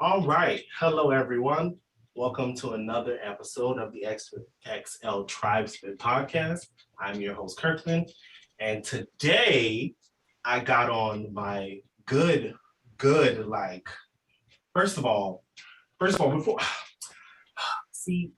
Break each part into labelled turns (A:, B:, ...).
A: All right. Hello, everyone. Welcome to another episode of the XL Tribesmen podcast. I'm your host, Kirkland. And today I got on my good, first of all, before, see,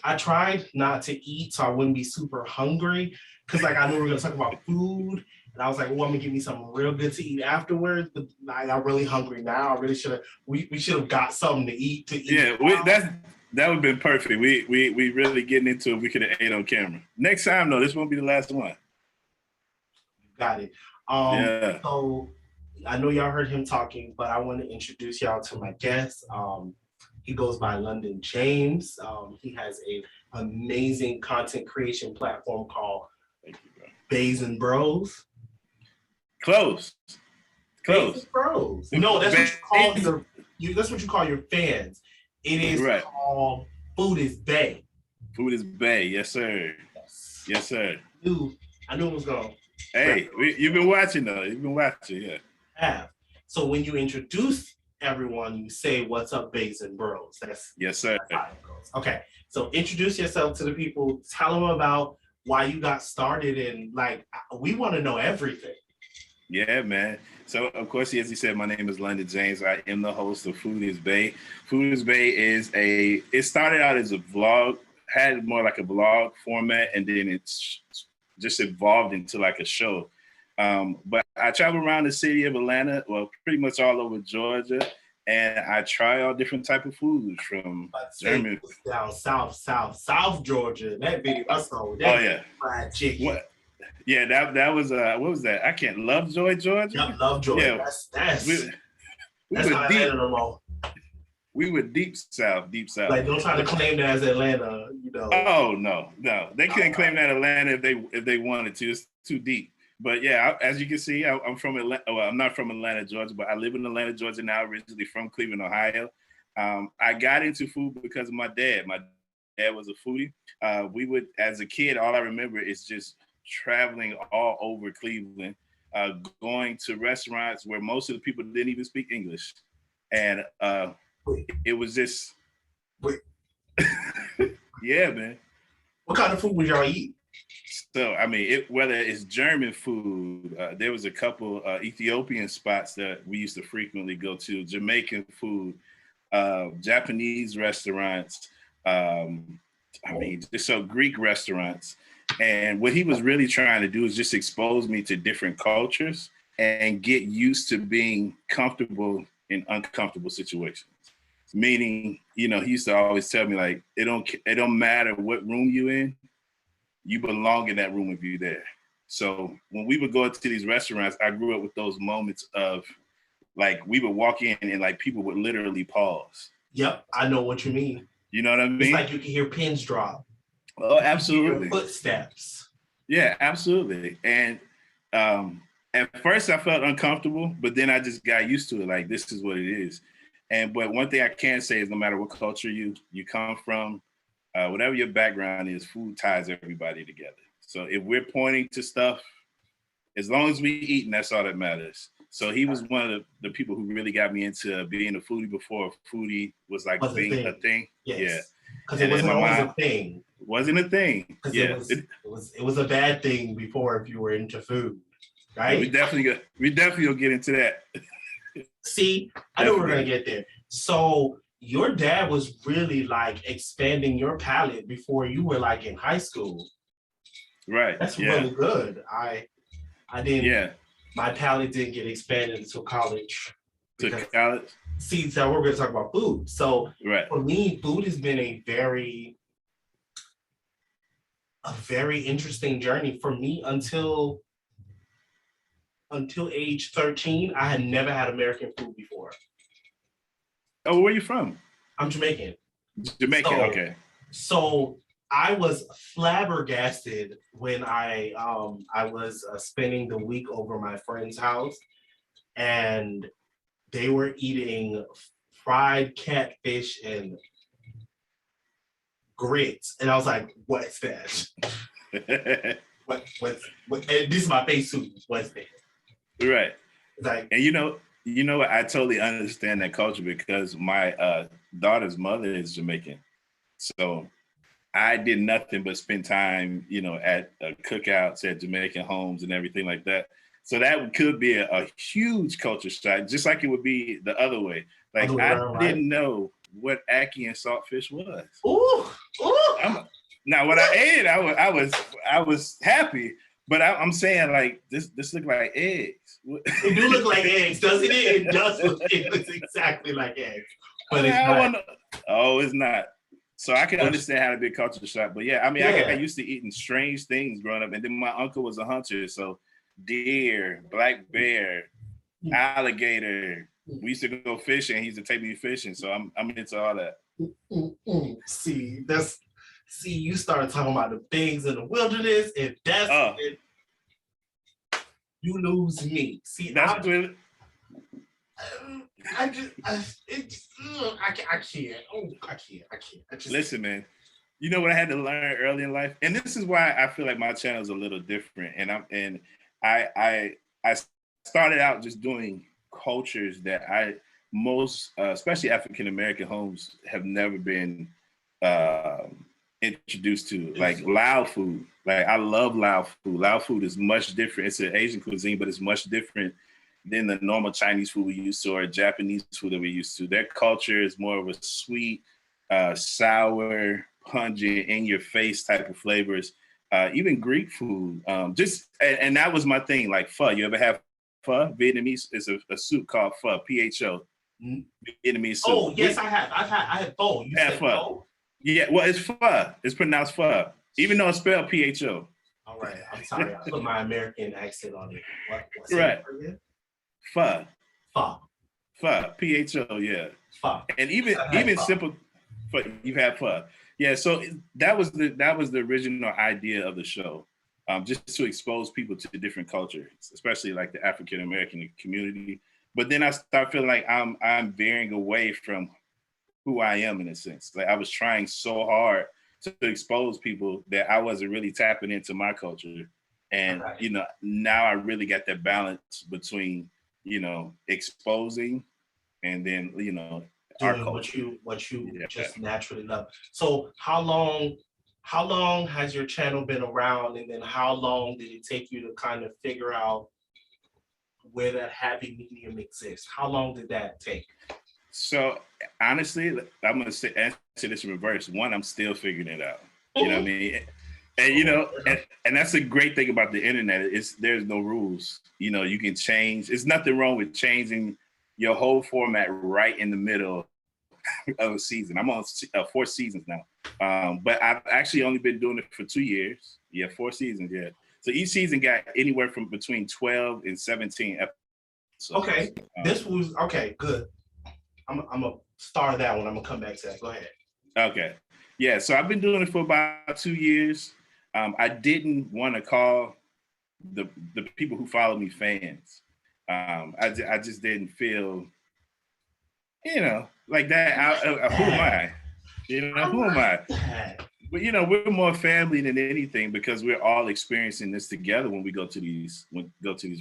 A: I tried not to eat so I wouldn't be super hungry because, I knew we were going to talk about food. And I was like, well, I'm gonna give me something real good to eat afterwards. But I'm really hungry now. I really should have. We should have got something to eat.
B: Yeah, that would have been perfect. We really getting into it. We could have ate on camera. Next time, though, this won't be the last one.
A: Got it.
B: Yeah.
A: So I know y'all heard him talking, but I want to introduce y'all to my guest. He goes by London James. He has a amazing content creation platform called Baes and Bros.
B: Close.
A: Bros. No, that's what you call your fans. It is called Food Is Bae.
B: Food Is Bae, yes sir. Yes sir.
A: I knew it was going.
B: Hey, you've been watching though. You've been watching, yeah.
A: Have. So when you introduce everyone, you say, "What's up, Baes and Bros?"
B: Yes sir.
A: That's how it goes. Okay. So introduce yourself to the people. Tell them about why you got started, and we want to know everything.
B: Yeah, man. So, of course, as he said, my name is London James. I am the host of Food Is Bae. Food Is Bae it started out as a vlog, had more like a vlog format, and then it's just evolved into like a show. But I travel around the city of Atlanta, well, pretty much all over Georgia, and I try all different type of foods from German.
A: Down South Georgia. That video I saw. Fried chicken.
B: What? Yeah, that was what was that? I can't Lovejoy, Georgia.
A: Yep, Lovejoy. Yeah, that's
B: we were deep. We were deep south.
A: Like, don't try to claim that as Atlanta,
B: Oh no, they couldn't claim that Atlanta if they wanted to. It's too deep. But yeah, as you can see, I'm from Atlanta. Well, I'm not from Atlanta, Georgia, but I live in Atlanta, Georgia now. Originally from Cleveland, Ohio. I got into food because of my dad. My dad was a foodie. We would, as a kid, all I remember is just traveling all over Cleveland, going to restaurants where most of the people didn't even speak English. And it was just, yeah, man.
A: What kind of food would y'all eat?
B: So, I mean, whether it's German food, there was a couple Ethiopian spots that we used to frequently go to, Jamaican food, Japanese restaurants, just so Greek restaurants. And what he was really trying to do is just expose me to different cultures and get used to being comfortable in uncomfortable situations. Meaning, he used to always tell me, like, it don't matter what room you in, you belong in that room if you're there. So when we would go to these restaurants, I grew up with those moments of, like, we would walk in and like people would literally pause.
A: Yep, I know what you mean.
B: You know what I mean?
A: It's like you can hear pins drop.
B: Oh, absolutely.
A: Footsteps.
B: Yeah, absolutely. And at first I felt uncomfortable, but then I just got used to it. Like, this is what it is. But one thing I can say is no matter what culture you come from, whatever your background is, food ties everybody together. So if we're pointing to stuff, as long as we eating, that's all that matters. So he was one of the people who really got me into being a foodie before foodie was like being a thing.
A: Yes.
B: Yeah.
A: Because it wasn't always a thing.
B: Wasn't a thing. Yeah.
A: It was a bad thing before if you were into food, right?
B: Yeah, we definitely gonna get into that.
A: See, I know we're gonna get there. So your dad was really like expanding your palate before you were like in high school.
B: Right.
A: That's really good. I didn't.
B: Yeah.
A: My palate didn't get expanded until college.
B: College.
A: See, so we're going to talk about food. So for me, food has been a very interesting journey for me until age 13. I had never had American food before.
B: Oh, where are you from?
A: I'm Jamaican.
B: Okay.
A: So I was flabbergasted when I was spending the week over my friend's house, and they were eating fried catfish and grits, and I was like, "What's that? what? And this is my face too. What's that?"
B: Right.
A: Like,
B: and You know what? I totally understand that culture because my daughter's mother is Jamaican. So I did nothing but spend time, at cookouts at Jamaican homes and everything like that. So that could be a huge culture shock, just like it would be the other way. Like
A: Other way
B: I
A: around, right?
B: didn't know what ackee and saltfish was.
A: Ooh, ooh.
B: Now when I ate it, I was happy, but I'm saying like this look like eggs.
A: It do look like eggs, doesn't it? It does look. It looks exactly like eggs, but it's not.
B: Oh, it's not. So I can understand how to be a culture shock, but yeah, I mean, I got used to eating strange things growing up, and then my uncle was a hunter, so deer, black bear, alligator. We used to go fishing. He used to take me fishing, so I'm into all that.
A: See, you started talking about the things in the wilderness, and that's it, you lose me. See,
B: that's really.
A: I can't. Oh, I can't.
B: Listen, man. You know what I had to learn early in life, and this is why I feel like my channel is a little different. And I started out just doing cultures that most, especially African American homes, have never been introduced to, like Lao food. Like I love Lao food. Lao food is much different. It's an Asian cuisine, but it's much different than the normal Chinese food we used to or Japanese food that we used to. Their culture is more of a sweet, sour, pungent, in your face type of flavors. Even Greek food, and that was my thing. Like pho, you ever have pho? Vietnamese is a soup called pho, PHO. Vietnamese soup.
A: Oh yes, I have. I had pho. You said pho?
B: Yeah, well, it's pho. It's pronounced pho, even though it's spelled PHO.
A: All right, I'm sorry. I put my American accent on it. What's
B: right? Pho.
A: Pho.
B: Pho. PHO. Yeah.
A: Pho.
B: And even simple. Pho, you have pho. Yeah, so that was the original idea of the show, just to expose people to different cultures, especially like the African American community. But then I start feeling like I'm veering away from who I am in a sense. Like I was trying so hard to expose people that I wasn't really tapping into my culture, and now I really got that balance between exposing and then doing
A: what you just naturally love. So how long has your channel been around, and then how long did it take you to kind of figure out where that happy medium exists? How long did that take?
B: So honestly, I'm gonna answer this in reverse. One, I'm still figuring it out. You know what I mean? And and that's a great thing about the internet. There's no rules. You can change. There's nothing wrong with changing your whole format right in the middle of a season. I'm on 4 seasons now, but I've actually only been doing it for 2 years. Yeah, 4 seasons. Yeah. So each season got anywhere from between 12 and 17 episodes.
A: Okay, this was okay. Good. I'm gonna start that one. I'm gonna come back to that. Go ahead.
B: Okay. Yeah. So I've been doing it for about 2 years. I didn't want to call the people who follow me fans. I just didn't feel, like that. Who am I? Who am I? But we're more family than anything because we're all experiencing this together when we go to these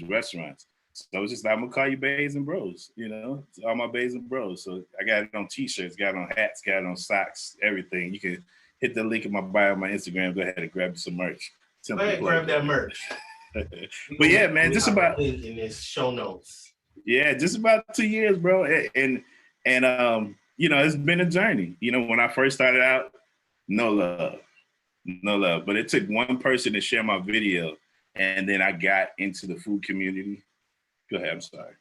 B: restaurants. So I was just like, I'm gonna call you Baes and Bros. It's all my Baes and Bros. So I got it on T-shirts, got it on hats, got it on socks, everything. You can hit the link in my bio on my Instagram. Go ahead and grab some merch.
A: Go ahead, grab that merch.
B: But yeah, man, just about
A: in his show notes.
B: Yeah, just about 2 years, bro. And it's been a journey. When I first started out, no love. But it took one person to share my video, and then I got into the food community. Go ahead, I'm sorry.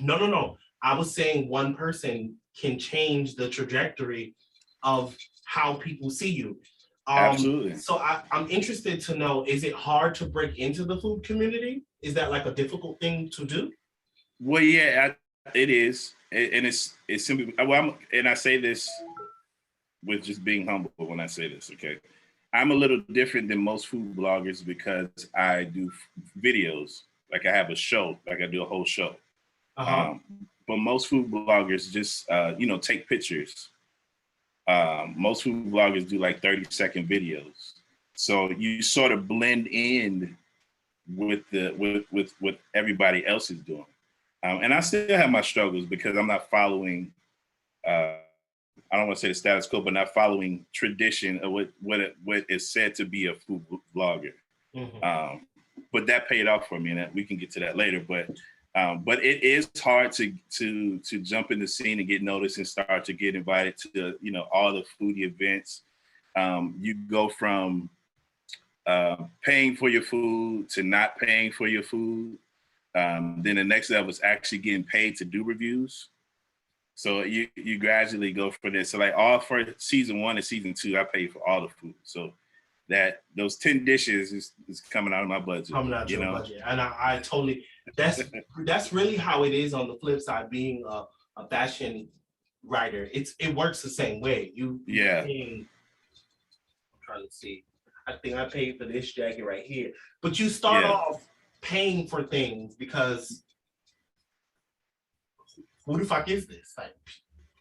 A: No. I was saying one person can change the trajectory of how people see you.
B: Absolutely.
A: So I'm interested to know, is it hard to break into the food community? Is that like a difficult thing to do?
B: Well, yeah, it is. And it's simply, and I say this with just being humble when I say this, okay? I'm a little different than most food bloggers because I do videos. Like I have a show, like I do a whole show. But most food bloggers just, take pictures. Most food bloggers do like 30-second videos. So you sort of blend in with what everybody else is doing. And I still have my struggles because I'm not following. I don't want to say the status quo, but not following tradition of what is said to be a food blogger. Mm-hmm. But that paid off for me, and we can get to that later. But it is hard to jump in the scene and get noticed and start to get invited to all the foodie events. You go from paying for your food to not paying for your food. Then the next level is actually getting paid to do reviews. So you gradually go for this. So like all for season 1 and season 2, I paid for all the food. So that those 10 dishes is coming out of my budget.
A: Coming out your budget. And I totally, that's really how it is on the flip side, being a fashion writer. It works the same way. I'm trying to see. I think I paid for this jacket right here. But you start off paying for things because who the fuck is this? Like,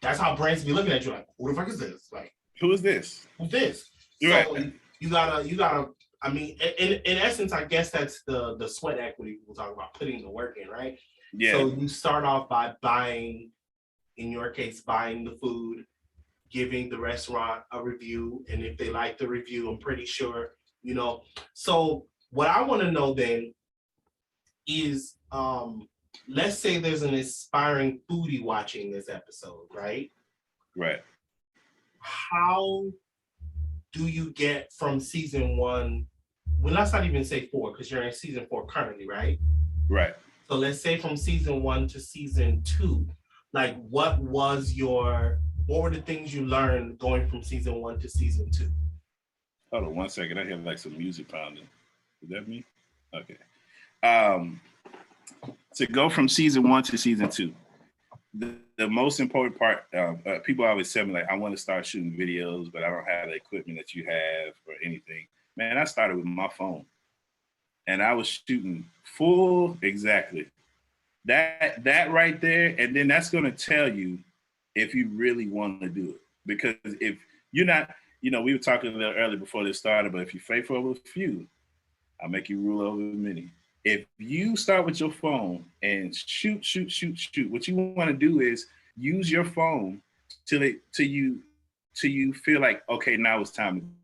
A: that's how brands be looking at you like, who the fuck is this? Like,
B: who is this?
A: Who's this?
B: You're
A: so right. you gotta. I mean, in essence, I guess that's the sweat equity we'll talk about, putting the work in, right?
B: Yeah.
A: So you start off by buying, in your case, buying the food, giving the restaurant a review, and if they like the review, I'm pretty sure, So what I want to know then is, let's say there's an aspiring foodie watching this episode, right?
B: Right.
A: How do you get from season 1? Well, let's not even say 4 because you're in season 4 currently, right?
B: Right.
A: So let's say from season 1 to season 2, like what were the things you learned going from season 1 to season 2?
B: Hold on 1 second. I hear like some music pounding. Is that me? Okay. To go from season 1 to season 2, the most important part, people always tell me like, I want to start shooting videos, but I don't have the equipment that you have or anything. Man, I started with my phone and I was shooting full, exactly. That right there, and then that's going to tell you if you really want to do it. Because if you're not, we were talking a little earlier before this started, but if you're faithful over a few, I'll make you rule over many. If you start with your phone and shoot, what you want to do is use your phone till you feel like, okay, now it's time.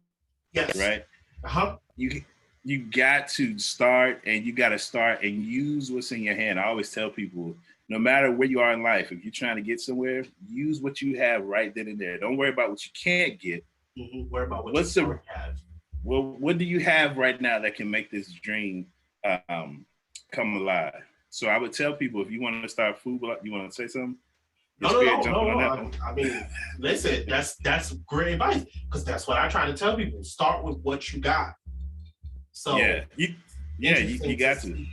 A: Yes.
B: Right?
A: Uh-huh.
B: You got to start, and you got to start and use what's in your hand. I always tell people, no matter where you are in life, if you're trying to get somewhere, use what you have right then and there. Don't worry about what you can't get.
A: Mm-hmm. Worry about what you have.
B: Well, what do you have right now that can make this dream come alive? So I would tell people, if you want to start food, you want to say something?
A: No. I mean, listen, that's great advice, because that's what I try to tell people. Start with what you got. So
B: you got to.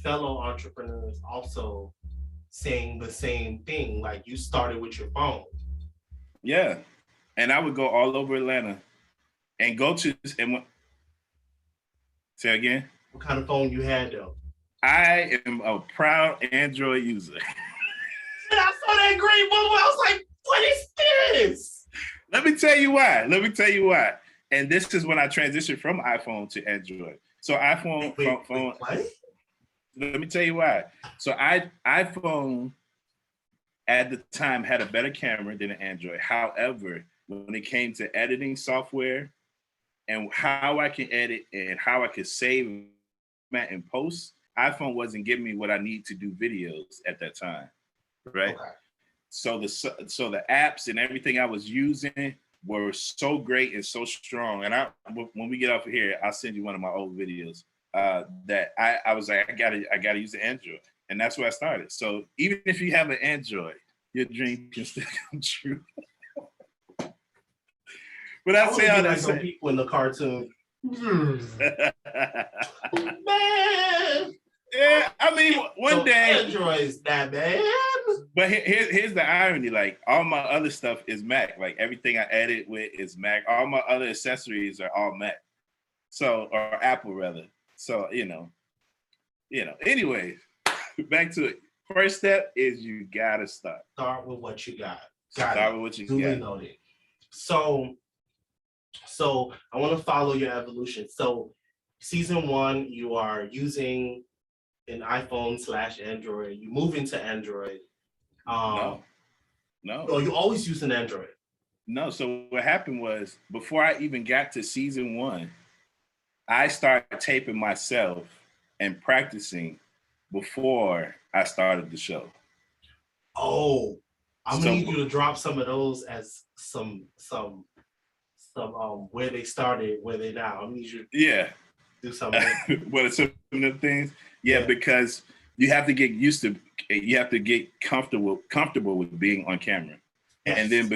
A: Fellow entrepreneurs also saying the same thing. Like, you started with your phone.
B: Yeah, and I would go all over Atlanta and go to say again.
A: What kind of phone you had though?
B: I am a proud Android user.
A: And I saw that green bubble. I was like, what is this?
B: Let me tell you why. And this is when I transitioned from iPhone to Android. So iPhone phone.
A: What?
B: Let me tell you why. So iPhone at the time had a better camera than an Android. However, when it came to editing software and how I can edit and how I can save and post, iPhone wasn't giving me what I need to do videos at that time, right? Okay. So the apps and everything I was using were so great and so strong. And when we get off of here, I'll send you one of my old videos that I was like, I gotta use the Android, and that's where I started. So even if you have an Android, your dream can still come true. But I say all that.
A: Some people in the cartoon. Man.
B: Yeah, I mean, one day
A: Android's that bad.
B: But here's the irony: like, all my other stuff is Mac. Like, everything I edit with is Mac. All my other accessories are all Mac. So, or Apple rather. So, Anyway, back to it. First step is you gotta start.
A: Start with what you got.
B: Start with what you got.
A: Noted. So I want to follow your evolution. So season 1, you are using an iPhone/Android. You move into Android.
B: No,
A: No, you always use an Android.
B: No. So what happened was before I even got to season 1, I started taping myself and practicing before I started the show.
A: Oh, I'm gonna
B: So
A: need you to drop some of those as some where they started, where they now. I'm gonna need you to do some of that.
B: What are some of the things? Yeah,
A: Yeah.
B: because you have to get used to, you have to get comfortable with being on camera.
A: Yes,
B: And then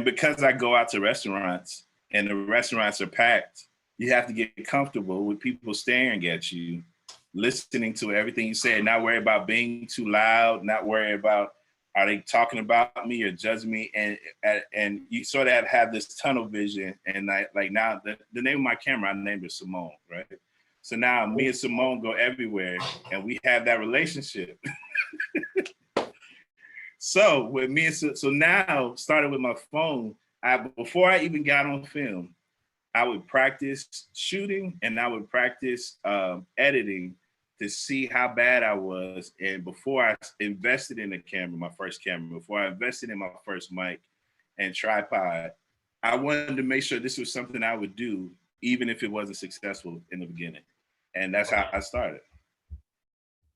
B: because I go out to restaurants and the restaurants are packed, you have to get comfortable with people staring at you, listening to everything you say, and not worry about being too loud, not worry about are they talking about me or judging me, and you sort of have this tunnel vision. And like now the name of my camera, I named it Simone, right? So now me and Simone go everywhere, and we have that relationship. So with me, so now started with my phone. Before I even got on film, I would practice shooting and I would practice editing to see how bad I was. And before I invested in the camera, my first camera, before I invested in my first mic and tripod, I wanted to make sure this was something I would do, even if it wasn't successful in the beginning. And that's how I started.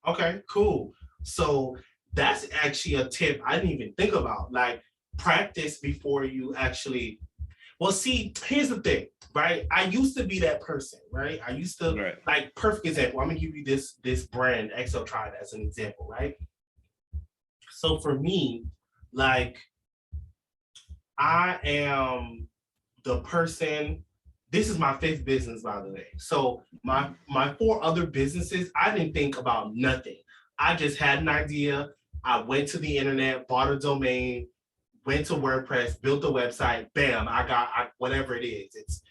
A: Okay, cool. So that's actually a tip I didn't even think about. Like practice before you actually. Well, see, here's the thing, right? I used to be that person, right? I used to like perfect example. I'm gonna give you this brand XL Tribe as an example, right? So for me, like I am the person. This is my 5th business, by the way. So my 4 other businesses, I didn't think about nothing. I just had an idea. I went to the internet, bought a domain, went to WordPress, built a website. Bam! I got whatever it is. It's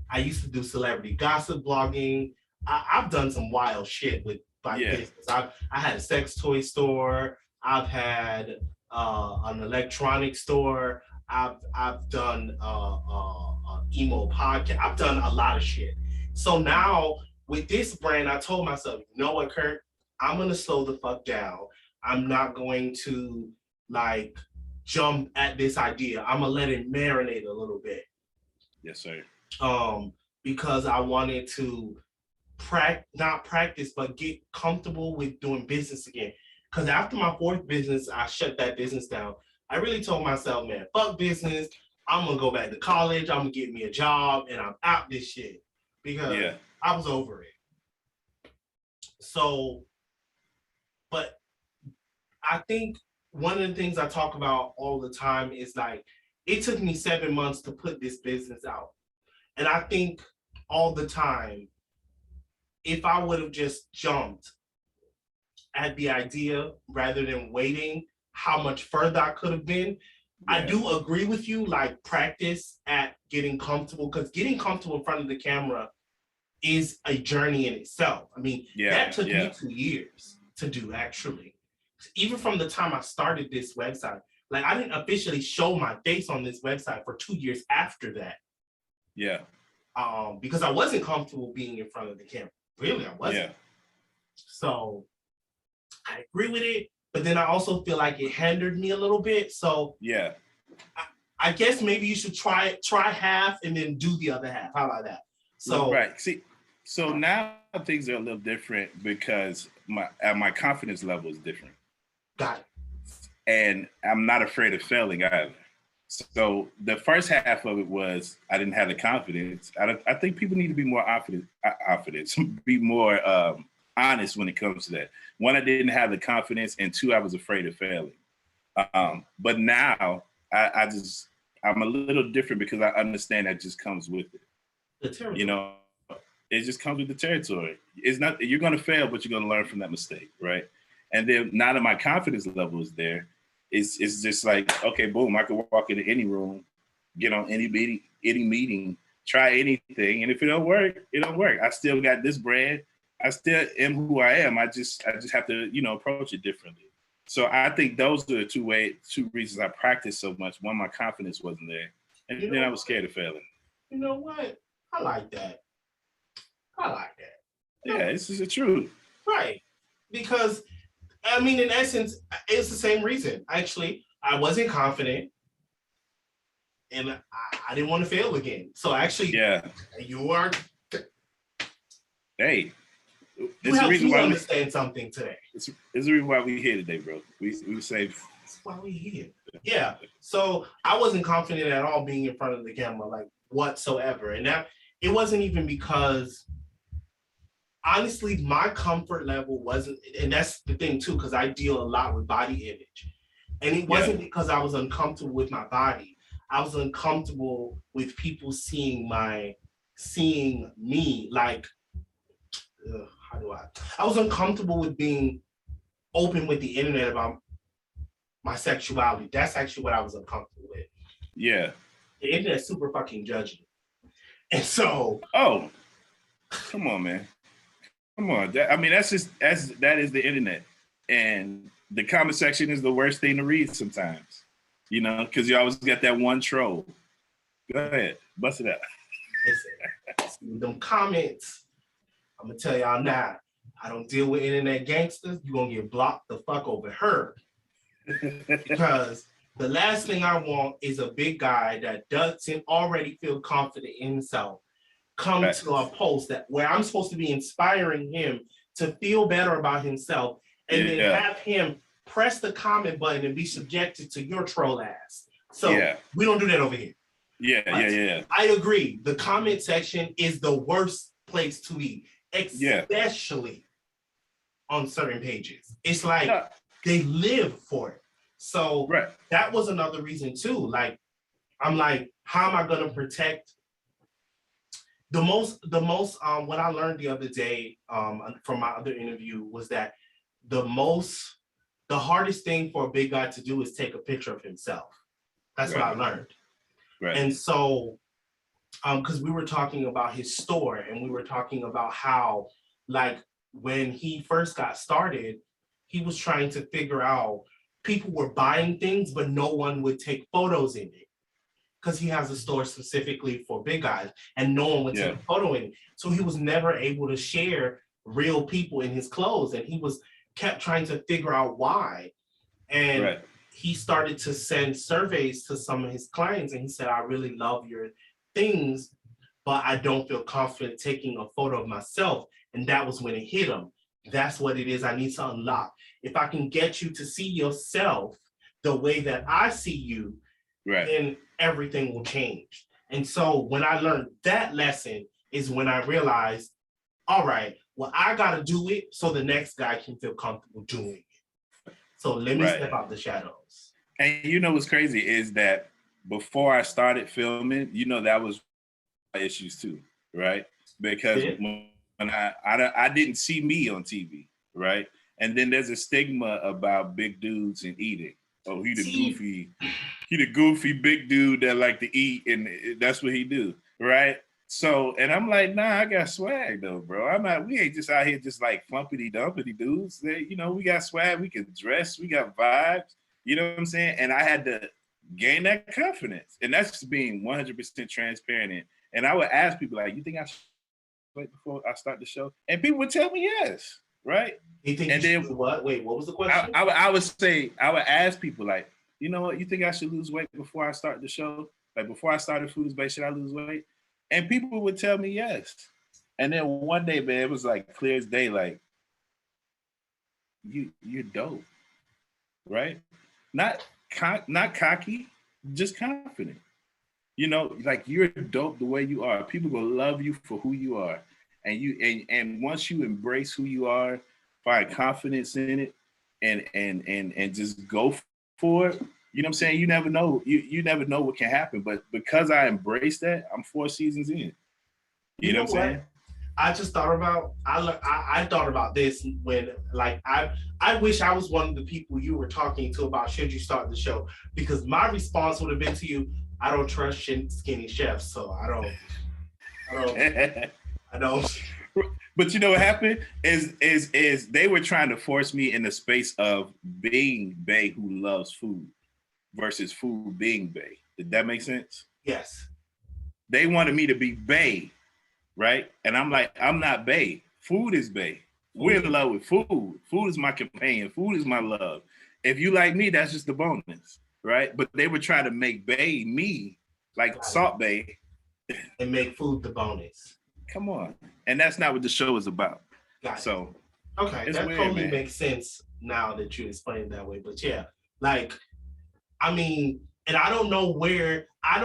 A: I used to do celebrity gossip blogging. I've done some wild shit with my business. I had a sex toy store. I've had an electronic store. I've done emo podcast. I've done a lot of shit. So now with this brand, I told myself, you know what, Kurt? I'm gonna slow the fuck down. I'm not going to like jump at this idea. I'm gonna let it marinate a little bit.
B: Yes, sir.
A: Because I wanted to not practice, but get comfortable with doing business again. Because after my 4th business, I shut that business down. I really told myself, man, fuck business. I'm gonna go back to college. I'm gonna get me a job, and I'm out this shit because I was over it. So, but I think one of the things I talk about all the time is like, it took me 7 months to put this business out. And I think all the time, if I would have just jumped at the idea rather than waiting, how much further I could have been. I do agree with you, like practice at getting comfortable, because getting comfortable in front of the camera is a journey in itself. I mean, that took me 2 years to do, actually. Even from the time I started this website, like I didn't officially show my face on this website for 2 years after that.
B: Yeah.
A: Because I wasn't comfortable being in front of the camera. Really, I wasn't. Yeah. So I agree with it, but then I also feel like it hindered me a little bit. So I guess maybe you should try half and then do the other half. How about that? So
B: See, so now things are a little different because my confidence level is different.
A: Got it.
B: And I'm not afraid of failing either. So the first half of it was I didn't have the confidence. I think people need to be more confident, be more honest when it comes to that. 1, I didn't have the confidence, and 2, I was afraid of failing. But now I'm a little different because I understand that just comes with it.
A: The territory.
B: You know, it just comes with the territory. It's not you're going to fail, but you're going to learn from that mistake, right? And then now that my confidence level is there, it's just like, okay, boom, I can walk into any room, get on any meeting, try anything, and if it don't work, it don't work. I still got this brand. I still am who I am. I just have to, approach it differently. So I think those are the two reasons I practiced so much. 1, my confidence wasn't there, and then I was scared of failing.
A: You know what? I like that.
B: Yeah, this is the truth.
A: Right. Because, I mean, in essence, it's the same reason. Actually, I wasn't confident and I didn't want to fail again. So actually,
B: Yeah.
A: you are,
B: Hey,
A: you
B: it's the
A: helped
B: reason
A: me
B: why
A: understand something today.
B: it's the reason why we here today, bro. We say
A: That's why we here. Yeah. So I wasn't confident at all being in front of the camera, like whatsoever. And that it wasn't even because honestly, my comfort level wasn't, and that's the thing too, because I deal a lot with body image. And it wasn't because I was uncomfortable with my body. I was uncomfortable with people seeing me like, how do I was uncomfortable with being open with the internet about my sexuality. That's actually what I was uncomfortable with.
B: yeah.
A: The internet's super fucking judgy. And so,
B: Oh, come on, man. Come on. That is the internet. And the comment section is the worst thing to read sometimes. You know, because you always got that one troll. Go ahead. Bust it out.
A: listen, them comments, I'm gonna tell y'all now, I don't deal with internet gangsters. You're gonna get blocked the fuck over her. Because the last thing I want is a big guy that doesn't already feel confident in himself come to a post that where I'm supposed to be inspiring him to feel better about himself and then have him press the comment button and be subjected to your troll ass. So we don't do that over here.
B: Yeah.
A: I agree. The comment section is the worst place to be, especially on certain pages. It's like they live for it. So that was another reason too. Like, I'm like, how am I gonna protect the most what I learned the other day from my other interview was that the hardest thing for a big guy to do is take a picture of himself. That's what I learned. Right. And so because we were talking about his store and we were talking about how, like, when he first got started, he was trying to figure out, people were buying things, but no one would take photos in it because he has a store specifically for big guys and no one would take a photo in it. So he was never able to share real people in his clothes. And he kept trying to figure out why. And he started to send surveys to some of his clients and he said, I really love your things, but I don't feel confident taking a photo of myself. And that was when it hit him. That's what it is I need to unlock. If I can get you to see yourself the way that I see you, then everything will change. And so when I learned that lesson is when I realized, all right, well, I got to do it so the next guy can feel comfortable doing it. So let me step out the shadows.
B: And you know what's crazy is that before I started filming, you know, that was my issues too, right? Because when I didn't see me on TV, right? And then there's a stigma about big dudes and eating. Oh, he the goofy big dude that like to eat, and that's what he do, right? So, and I'm like, nah, I got swag though, bro. We ain't just out here just like flumpity dumpity dudes. You know, we got swag, we can dress, we got vibes. You know what I'm saying? And I had to gain that confidence, and that's just being 100% transparent. And I would ask people like, you think I should wait before I start the show? And people would tell me yes, right?
A: You think and you then, should do what? Wait, what was the question?
B: I would ask people like, you know what, you think I should lose weight before I start the show? Like before I started Food Is Bae, should I lose weight? And people would tell me yes. And then one day, man, it was like clear as day, like, you're dope, right? Not cocky, just confident. You know, like you're dope the way you are. People will love you for who you are. And once you embrace who you are, find confidence in it and just go for it, you know what I'm saying? You never know. You never know what can happen. But because I embraced that, I'm 4 seasons in. You know what I'm saying?
A: I just thought about I thought about this when like I wish I was one of the people you were talking to about should you start the show, because my response would have been to you, I don't trust skinny chefs, so I don't.
B: But you know what happened is they were trying to force me in the space of being Bae who loves food versus food being Bae. Did that make sense?
A: Yes.
B: They wanted me to be Bae, right? And I'm like, I'm not Bae. Food is Bae. We're in love with food. Food is my companion. Food is my love. If you like me, that's just the bonus, right? But they were trying to make Bae me like Salt Bae.
A: And make food the bonus.
B: Come on. And that's not what the show is about. So
A: okay, that
B: weird,
A: totally
B: man.
A: makes sense now that you explain it that way. But yeah, like, I mean, and I don't know where I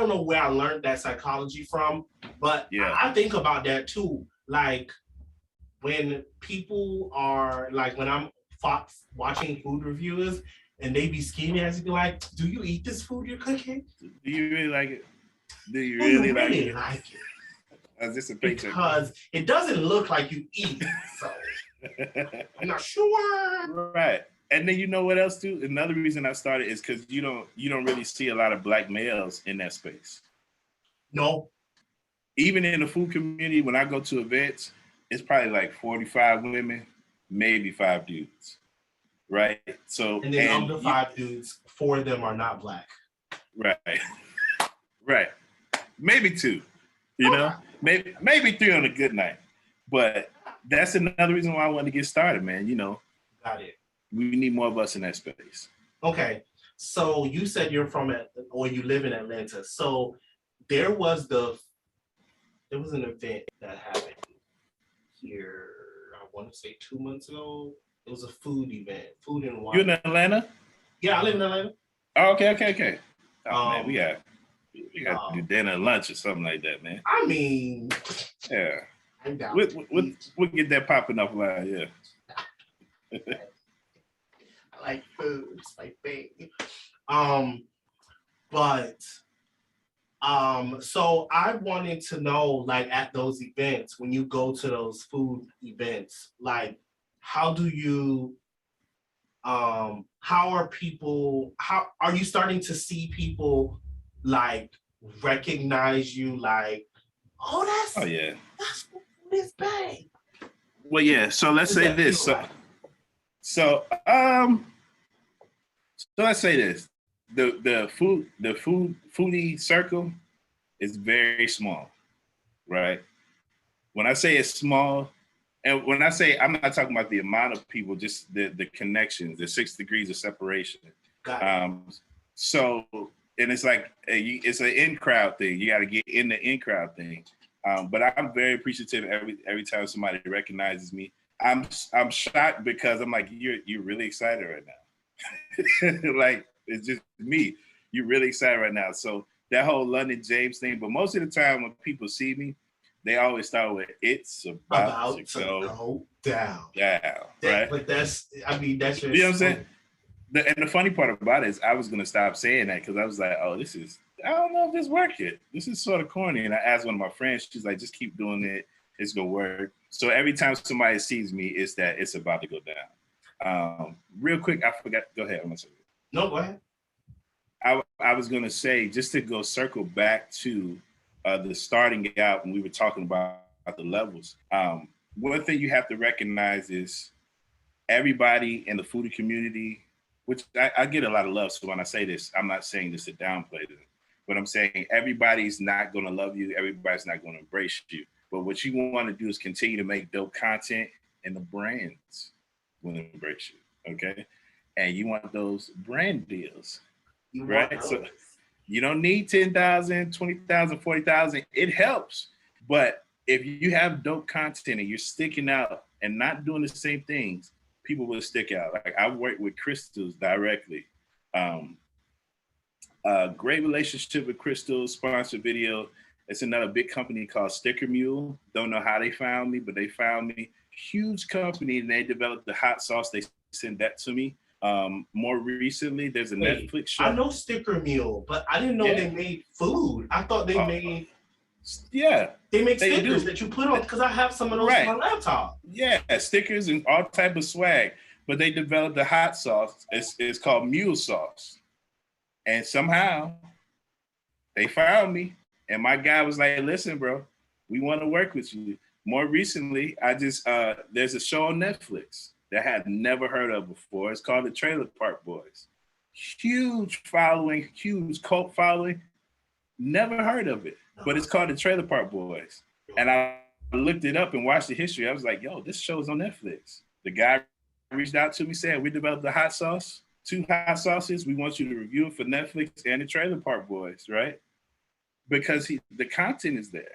A: learned that psychology from, but
B: yeah.
A: I think about that too. Like when people are like when I'm watching food reviewers and they be scheming as be like, do you eat this food you're cooking?
B: Do you really like it? Do you
A: Do
B: really
A: you
B: like
A: really
B: it?
A: like it?
B: Is this a paycheck?
A: Because it doesn't look like you eat it, so I'm not sure.
B: Right. And then you know what else too? Another reason I started is because you don't really see a lot of black males in that space.
A: No.
B: Even in the food community, when I go to events, it's probably like 45 women, maybe 5 dudes. Right? So
A: and then of the 5 dudes, 4 of them are not black.
B: Right. Right. Maybe 2. You know? Maybe 3 on a good night. But that's another reason why I wanted to get started, man. You know.
A: Got it.
B: We need more of us in that space.
A: Okay. So you said you're or you live in Atlanta. So there was an event that happened here, I want to say 2 months ago. It was a food event, food and wine.
B: You in Atlanta?
A: Yeah, I live in Atlanta.
B: Oh, okay. Oh man, we got to do dinner and lunch or something like that, man.
A: I mean,
B: yeah.
A: I'm down.
B: We'll get that popping up line, yeah.
A: I like food, it's my thing. So I wanted to know, like, at those events, when you go to those food events, like, how are you starting to see people like recognize you, like, that's Food Is Bae.
B: Well, yeah. So let's say this. So let's say this. The foodie circle is very small, right? When I say it's small, and when I say I'm not talking about the amount of people, just the connections, the 6 degrees of separation. So, and it's like it's an in crowd thing. You got to get in the in crowd thing. But I'm very appreciative every time somebody recognizes me. I'm shocked because I'm like, you're really excited right now. Like, it's just me. You're really excited right now. So that whole London James thing. But most of the time when people see me, they always start with "It's about to go
A: down."
B: Right?
A: But that's
B: you know what I'm saying. And the funny part about it is I was gonna stop saying that because I was like, oh, I don't know if this worked yet. This is sort of corny. And I asked one of my friends, she's like, just keep doing it. It's gonna work. So every time somebody sees me, it's that it's about to go down. Real quick, I forgot. Go ahead. I'm gonna say it.
A: No, go ahead.
B: I was gonna say, just to go circle back to the starting out when we were talking about the levels. One thing you have to recognize is everybody in the foodie community, which I get a lot of love. So when I say this, I'm not saying this to downplay them, but I'm saying everybody's not going to love you. Everybody's not going to embrace you. But what you want to do is continue to make dope content, and the brands will embrace you. Okay. And you want those brand deals, right? So you don't need 10,000, 20,000, 40,000. It helps. But if you have dope content and you're sticking out and not doing the same things, people will stick out. Like I work with Crystals directly. Great relationship with Crystals, sponsored video. It's another big company called Sticker Mule. Don't know how they found me, but they found me. Huge company, and they developed the hot sauce. They sent that to me. More recently, there's a Netflix show.
A: I know Sticker Mule, but I didn't know they made food. I thought they made.
B: Yeah,
A: they make stickers that you put on, because I have some of those on my laptop.
B: Yeah, stickers and all type of swag. But they developed a hot sauce. It's called Mule Sauce, and somehow they found me. And my guy was like, "Listen, bro, we want to work with you." More recently, I just there's a show on Netflix that I had never heard of before. It's called The Trailer Park Boys. Huge following, huge cult following. Never heard of it, but it's called The Trailer Park Boys. And I looked it up and watched the history. I was like, yo, this show's on Netflix. The guy reached out to me, said, we developed the hot sauce, 2 hot sauces. We want you to review it for Netflix and the Trailer Park Boys, right? Because the content is there.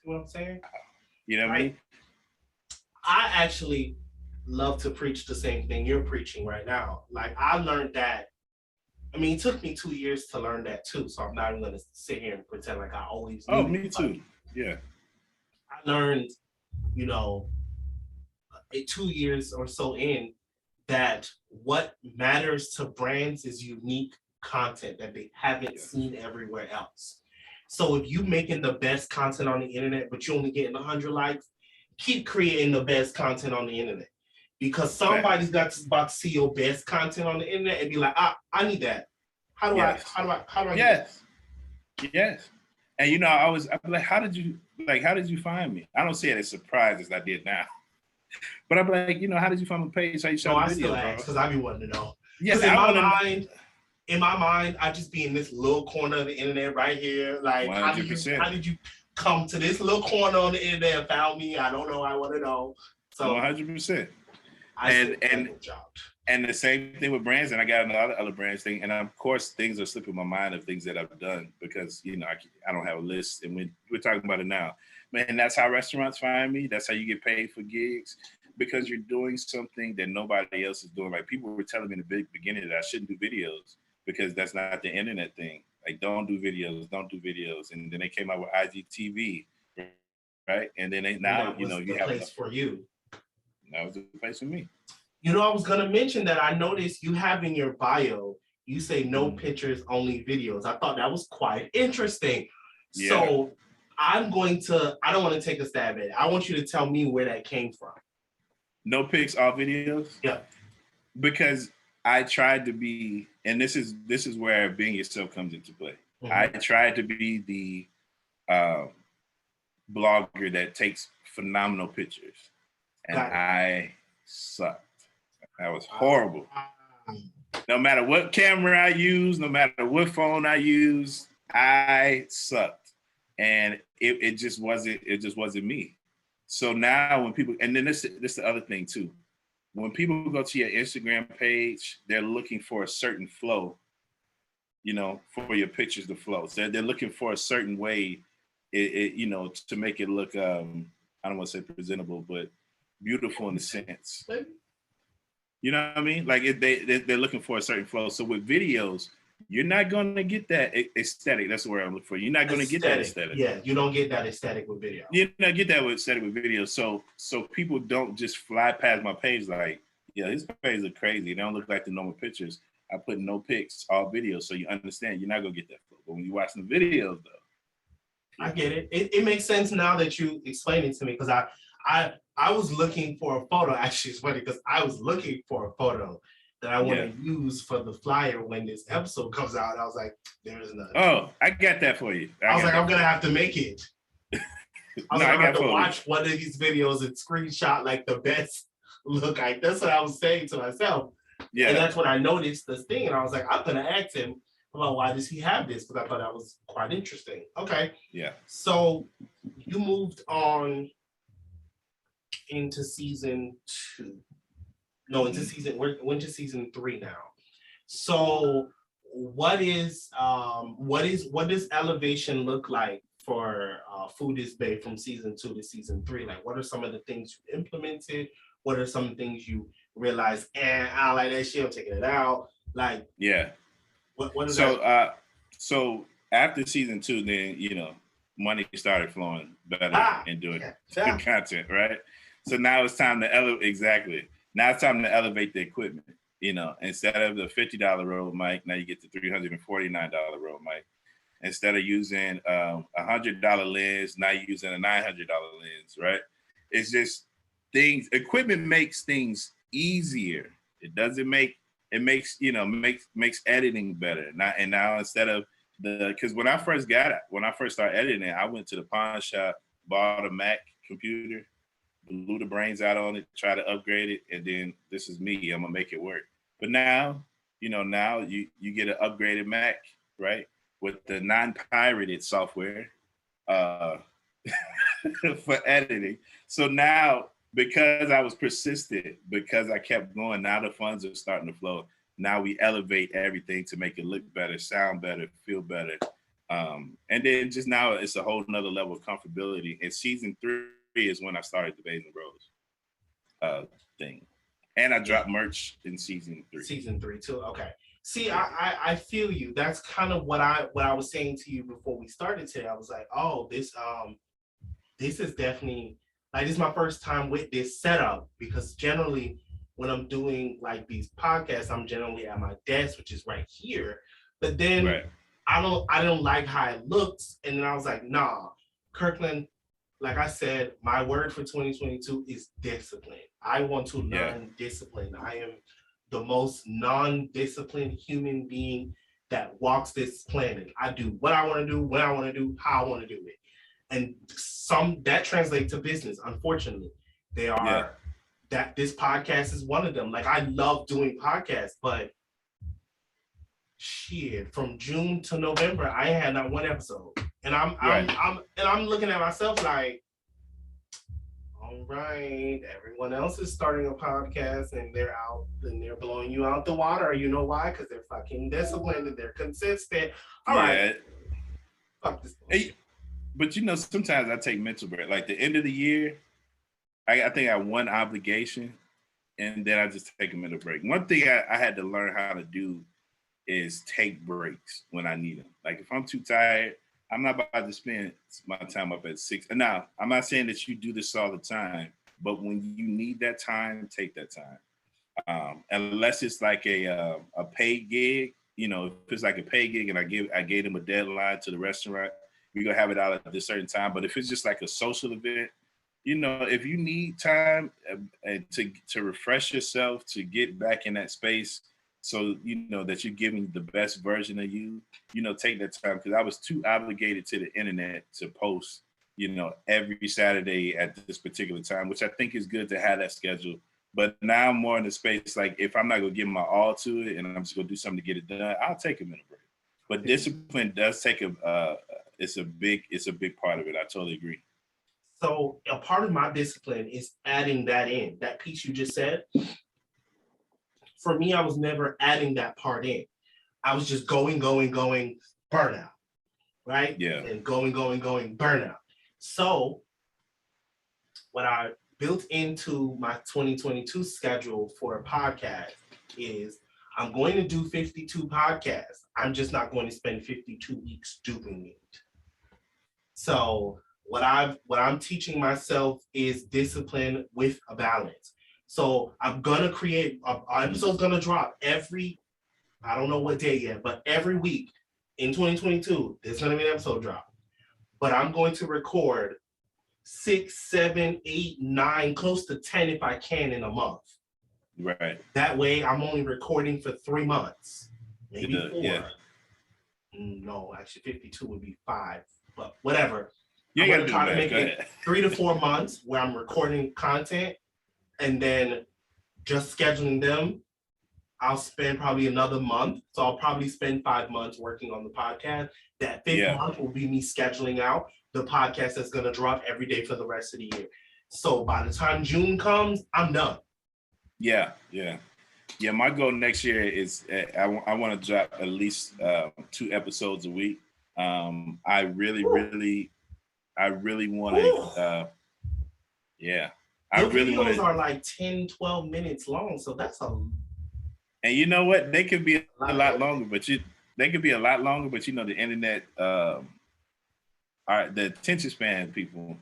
A: See what I'm saying?
B: You know what I mean?
A: I actually love to preach the same thing you're preaching right now. Like, I learned that. I mean, it took me 2 years to learn that too. So I'm not even going to sit here and pretend like I always knew.
B: Oh, me too. Yeah.
A: I learned, 2 years or so in, that what matters to brands is unique content that they haven't seen everywhere else. So if you making the best content on the internet, but you only getting 100 likes, keep creating the best content on the internet, because somebody's about to see your best content on the internet and be like, I need that. How do I
B: Yes. Yes. And I'm like, how did you find me? I don't say it as surprised as I did now. But I'm like, how did you find my page? How you saw the video, bro?
A: Because I be wanting to know.
B: Yes,
A: in my mind, I just be in this little corner of the internet right here. Like,
B: 100%.
A: How did you come to this little corner on the internet and found me? I don't know. I want to know. So
B: 100%. And the same thing with brands, and I got another other brands thing, and of course things are slipping my mind of things that I've done because I don't have a list, and we're talking about it now. Man, that's how restaurants find me. That's how you get paid for gigs, because you're doing something that nobody else is doing. Like, people were telling me in the beginning that I shouldn't do videos because that's not the internet thing. Like, don't do videos, and then they came out with IGTV, right? And then you have a place
A: for you.
B: That was the place for me.
A: I was going to mention that I noticed you have in your bio, you say no pictures, only videos. I thought that was quite interesting. Yeah. So I don't want to take a stab at it. I want you to tell me where that came from.
B: No pics, all videos?
A: Yeah.
B: Because I tried to be, and this is where being yourself comes into play. Mm-hmm. I tried to be the blogger that takes phenomenal pictures. And I sucked. That was horrible. No matter what camera I use, no matter what phone I use, I sucked. And it just wasn't me. So now when people, and then this is the other thing too. When people go to your Instagram page, they're looking for a certain flow, for your pictures to flow. So they're looking for a certain way, to make it look, I don't want to say presentable, but beautiful in a sense. You know what I mean? Like, they're looking for a certain flow. So with videos, you're not going to get that aesthetic. That's the word I'm looking for. You're not going to get that aesthetic.
A: Yeah, you don't get that aesthetic with video.
B: You don't get that aesthetic with video. So people don't just fly past my page like, yeah, his page look crazy. They don't look like the normal pictures. I put no pics, all videos, so you understand you're not going to get that flow. But when you watch the videos, though.
A: I get it. It makes sense now that you explain it to me, because I was looking for a photo. Actually, it's funny because I was looking for a photo that I want to use for the flyer when this episode comes out. I was like, there's none.
B: Oh, I got that for you.
A: I was like, I'm going to have to make it. I have to watch one of these videos and screenshot like the best look. That's what I was saying to myself. Yeah. And that's when I noticed this thing. And I was like, I'm going to ask him about why does he have this? Because I thought that was quite interesting. Okay.
B: Yeah.
A: So you moved on into season 2. No, into we're into season 3 now. So what does elevation look like for Food Is Bae from season 2 to season 3? Like, what are some of the things you implemented? What are some things you realized, I don't like that shit, I'm taking it out? Like,
B: yeah.
A: What is
B: that? So after season 2, then, money started flowing better and doing good content, right? So now it's time to elevate. Exactly. Now it's time to elevate the equipment. Instead of the $50 Rode mic, now you get the $349 Rode mic. Instead of using a $100 lens, now you're using a $900 lens, right? It's just things. Equipment makes things easier. It makes editing better. Now instead of because when I first started editing, I went to the pawn shop, bought a Mac computer, blew the brains out on it, try to upgrade it, and then this is me. I'm gonna make it work. But now you get an upgraded Mac, right, with the non-pirated software. for editing. So now, because I was persistent, because I kept going, now the funds are starting to flow. Now we elevate everything to make it look better, sound better, feel better. And then just now it's a whole nother level of comfortability. And season 3 is when I started the Bays and Bros thing. And I dropped merch in season 3.
A: Season 3 too. Okay. See, I feel you. That's kind of what I was saying to you before we started today. I was like, oh, this is definitely like, this is my first time with this setup, because generally when I'm doing like these podcasts, I'm generally at my desk, which is right here. But then I don't like how it looks. And then I was like, nah, Kirkland, like I said, my word for 2022 is discipline. I want to learn discipline. I am the most non-disciplined human being that walks this planet. I do what I want to do, when I want to do, how I want to do it. And some that translates to business. Unfortunately, they are that this podcast is one of them. Like, I love doing podcasts, but shit, from June to November, I ain't had not one episode. And I'm looking at myself like, all right, everyone else is starting a podcast and they're out and they're blowing you out the water. You know why? Because they're fucking disciplined and they're consistent. All right. Fuck this.
B: Hey, but you know, sometimes I take mental break. Like the end of the year, I think I have one obligation, and then I just take a mental break. One thing I had to learn how to do is take breaks when I need them. Like if I'm too tired, I'm not about to spend my time up at 6. Now, I'm not saying that you do this all the time, but when you need that time, take that time. Unless it's like a paid gig, you know, if it's like a paid gig and I gave them a deadline to the restaurant, we're gonna have it out at a certain time. But if it's just like a social event, you know, if you need time to refresh yourself, to get back in that space, so you know that you're giving the best version of you, you know, take that time. Because I was too obligated to the internet to post, you know, every Saturday at this particular time, which I think is good to have that schedule. But now I'm more in the space, like if I'm not gonna give my all to it and I'm just gonna do something to get it done, I'll take a minute break. But discipline does take it's a big part of it. I totally agree.
A: So a part of my discipline is adding that in, that piece you just said. For me, I was never adding that part in. I was just going, burnout, right?
B: Yeah.
A: And going, burnout. So what I built into my 2022 schedule for a podcast is I'm going to do 52 podcasts. I'm just not going to spend 52 weeks doing it. So what I'm teaching myself is discipline with a balance. So I'm gonna create an episode's gonna drop every, I don't know what day yet, but every week in 2022, there's gonna be an episode drop. But I'm going to record 6, 7, 8, 9, close to 10 if I can in a month.
B: Right.
A: That way I'm only recording for 3 months, maybe 4.
B: Yeah.
A: No, actually 52 would be 5, but whatever.
B: I'm
A: gonna try to make it 3 to 4 months where I'm recording content and then just scheduling them. I'll spend probably another month. So I'll probably spend 5 months working on the podcast. That 5th month will be me scheduling out the podcast that's going to drop every day for the rest of the year. So by the time June comes, I'm done.
B: Yeah. My goal next year is I want to drop at least 2 episodes a week. I really want to. I really want to.
A: Are like 10, 12 minutes long, so that's a.
B: And you know what? They could be a lot longer, but they could be a lot longer. But you know, the internet, the attention span people.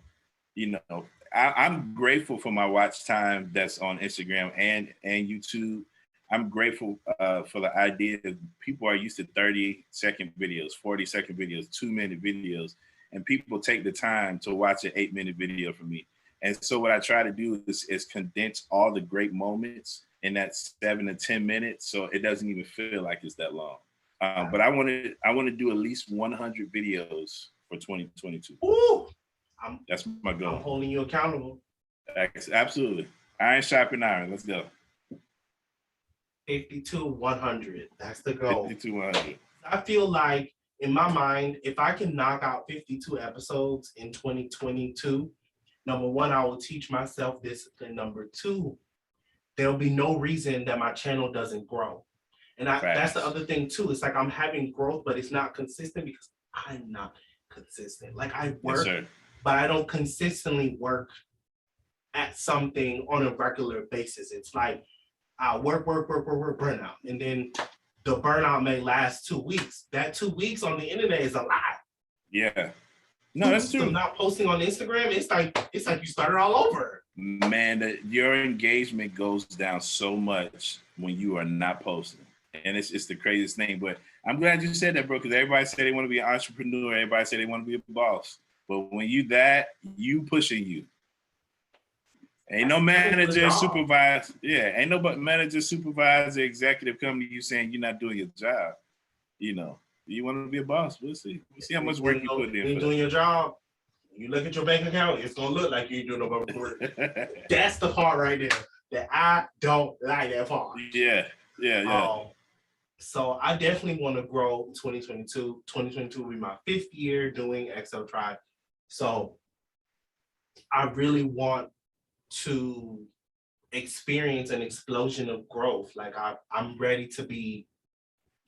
B: You know, I'm grateful for my watch time that's on Instagram and YouTube. I'm grateful for the idea that people are used to 30-second videos, 40-second videos, 2-minute videos, and people take the time to watch an 8-minute video from me. And so what I try to do is condense all the great moments in that 7 to 10 minutes, so it doesn't even feel like it's that long. But I want to do at least 100 videos for 2022.
A: Ooh,
B: that's my goal.
A: I'm holding you accountable.
B: Absolutely. Iron sharpen iron. Let's go.
A: 52, 100. That's the goal.
B: 52, 100.
A: I feel like in my mind, if I can knock out 52 episodes in 2022, number one, I will teach myself discipline. Number two, there'll be no reason that my channel doesn't grow. And that's the other thing too. It's like I'm having growth, but it's not consistent because I'm not consistent. Like I work, but I don't consistently work at something on a regular basis. It's like I work, burnout. And then the burnout may last 2 weeks. That 2 weeks on the internet is a lot.
B: Yeah. No, that's true.
A: So not posting on Instagram, it's like you started all over.
B: Man, your engagement goes down so much when you are not posting. And it's the craziest thing. But I'm glad you said that, bro, because everybody said they want to be an entrepreneur. Everybody said they want to be a boss. But when you pushing you. Ain't no manager, supervisor. Yeah, ain't no manager, supervisor, executive coming to you saying you're not doing your job. You know, you want to be a boss. We'll see. We'll see how much work you put in.
A: You're doing your job. You look at your bank account, it's gonna look like you ain't doing no work. That's the part right there that I don't like that part.
B: Yeah.
A: So I definitely want to grow in 2022. 2022 will be my 5th year doing XL Tribe. So I really want to experience an explosion of growth. Like I'm ready to be,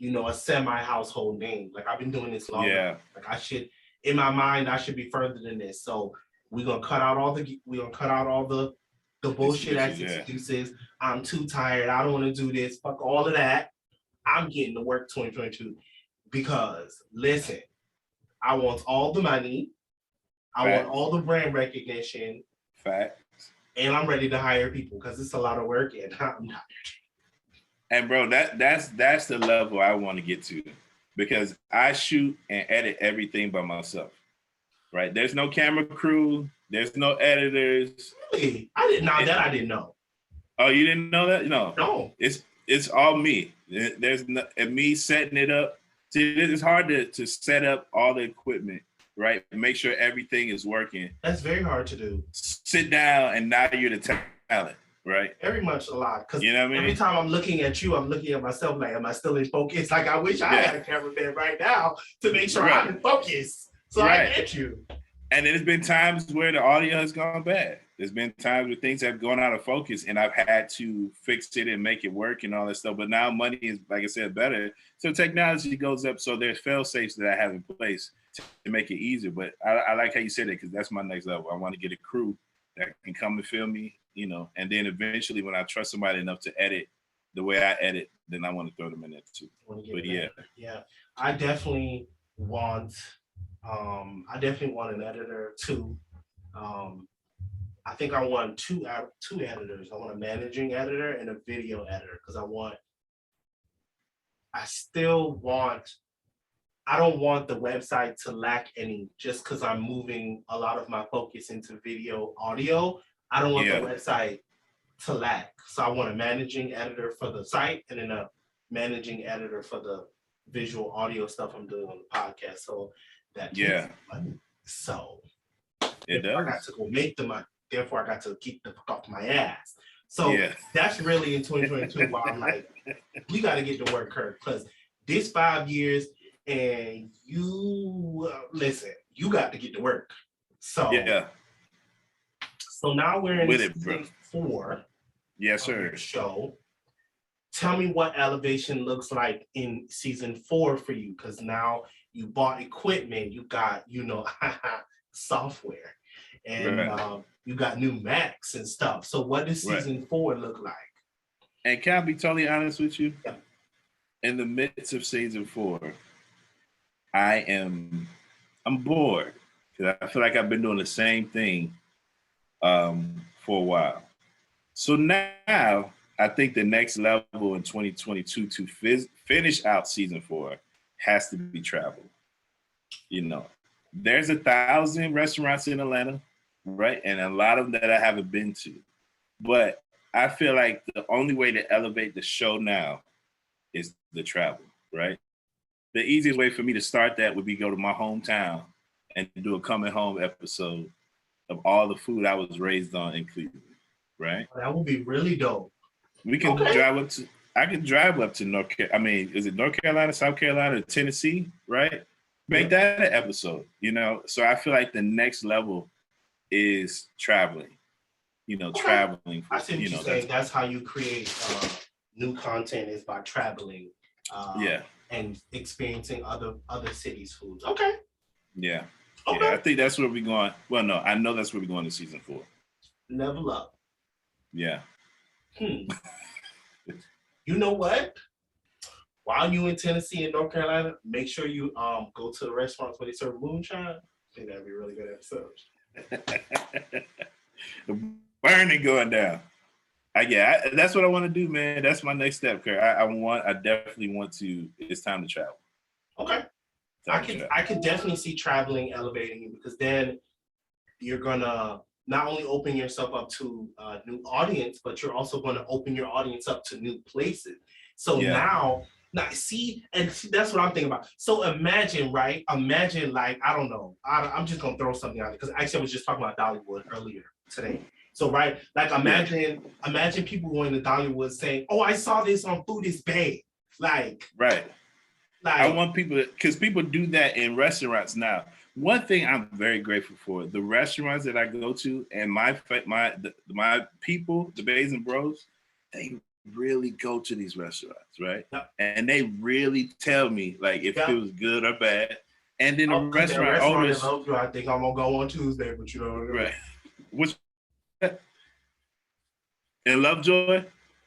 A: a semi-household name. Like I've been doing this long.
B: Yeah.
A: Like in my mind, I should be further than this. So we're gonna cut out all the bullshit excuses. Yeah. I'm too tired. I don't want to do this. Fuck all of that. I'm getting to work 2022 because listen, I want all the money. I want all the brand recognition.
B: Facts.
A: And I'm ready to hire people because it's a lot of work and I'm not.
B: And bro, that's the level I want to get to because I shoot and edit everything by myself. Right? There's no camera crew. There's no editors.
A: Really? I didn't know.
B: Oh, you didn't know that?
A: No.
B: It's all me. There's me setting it up. See, it's hard to set up all the equipment, right? Make sure everything is working.
A: That's very hard to do.
B: Sit down and now you're the talent, right?
A: Very much a lot. Because
B: you know what I mean?
A: Every time I'm looking at you, I'm looking at myself like, am I still in focus? Like I wish I had a cameraman right now to make sure I'm in focus. So I get you.
B: And there's been times where the audio has gone bad. There's been times where things have gone out of focus and I've had to fix it and make it work and all that stuff. But now money is, like I said, better. So technology goes up. So there's fail safes that I have in place to make it easier. But I like how you said it because that's my next level. I want to get a crew that can come and film me, and then eventually when I trust somebody enough to edit the way I edit, then I want to throw them in there too. But yeah.
A: I definitely want an editor too. I think I want two editors. I want a managing editor and a video editor because I don't want the website to lack any just because I'm moving a lot of my focus into video audio. I don't want the website to lack. So I want a managing editor for the site and then a managing editor for the visual audio stuff I'm doing on the podcast. So that takes money. So
B: it does.
A: I got to go make the money. Therefore, I got to keep the fuck off my ass. So that's really in 2022 why I'm like, we got to get to work, Kirk, because this 5 years and you listen, you got to get to work. So So now we're in season 4.
B: Yes, sir.
A: Show. Tell me what elevation looks like in season 4 for you, because now you bought equipment, you got software, and you got new Macs and stuff. So what does season 4 look like?
B: And can I be totally honest with you? Yeah. In the midst of season 4, I'm bored because I feel like I've been doing the same thing for a while. So now I think the next level in 2022 to finish out season 4 has to be travel. There's 1,000 restaurants in Atlanta, right? And a lot of them that I haven't been to. But I feel like the only way to elevate the show now is the travel, right? The easiest way for me to start that would be go to my hometown and do a coming home episode of all the food I was raised on in Cleveland, right?
A: That would be really dope.
B: We can drive up to, I can drive up to is it North Carolina, South Carolina, Tennessee, right? Make that an episode, you know? So I feel like the next level is traveling, you know, traveling.
A: I see what
B: you
A: you're
B: know,
A: saying. That's how you create new content is by traveling
B: yeah,
A: and experiencing other cities' foods. Okay.
B: yeah.
A: Okay.
B: Yeah, I think that's where we're going. Well, no, I know that's where we're going to season 4.
A: Level up.
B: Yeah.
A: You know what? While you in Tennessee and North Carolina, make sure you go to the restaurants where they serve moonshine. I think that'd be a really good episode.
B: The burning going down. That's what I want to do, man. That's my next step, Kurt. I definitely want to. It's time to travel.
A: Okay. I could definitely see traveling elevating you, because then you're gonna not only open yourself up to a new audience, but you're also going to open your audience up to new places. So now see, that's what I'm thinking about. So imagine, right? Imagine, like, I don't know. I'm just gonna throw something out there, because actually I was just talking about Dollywood earlier today. So right, like imagine people going to Dollywood saying, "Oh, I saw this on Food Is Bae." Like,
B: right. I want people, because people do that in restaurants now. One thing I'm very grateful for, the restaurants that I go to, and my people, the Bays and Bros, they really go to these restaurants, right?
A: Yep.
B: And they really tell me, like, if it was good or bad. And then the restaurant owners,
A: I think I'm gonna go on Tuesday, but you know,
B: right? Which in Lovejoy?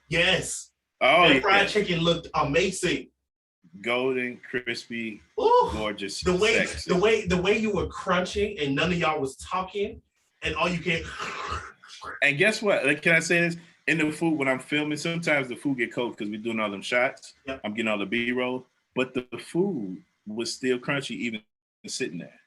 A: Yes.
B: Oh,
A: the fried chicken looked amazing.
B: Golden, crispy, gorgeous.
A: The
B: sexy.
A: way you were crunching and none of y'all was talking, and all you can.
B: And guess what? Like, can I say this? In the food, when I'm filming, sometimes the food get cold because we're doing all them shots.
A: Yep.
B: I'm getting all the B-roll, but the food was still crunchy even sitting there.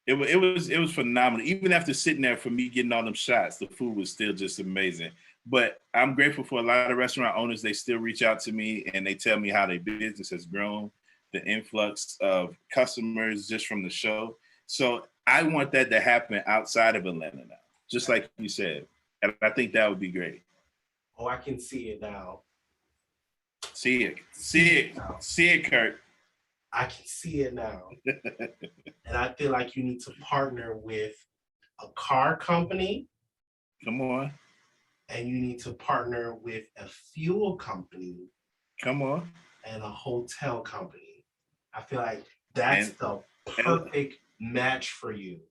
B: It was phenomenal. Even after sitting there for me getting all them shots, the food was still just amazing. But I'm grateful for a lot of restaurant owners. They still reach out to me and they tell me how their business has grown, the influx of customers just from the show. So I want that to happen outside of Atlanta now, just like you said. And I think that would be great.
A: Oh, I can see it now.
B: See it, Kurt.
A: I can see it now. And I feel like you need to partner with a car company.
B: Come on.
A: And you need to partner with a fuel company.
B: Come on.
A: And a hotel company. I feel like that's the perfect match for you.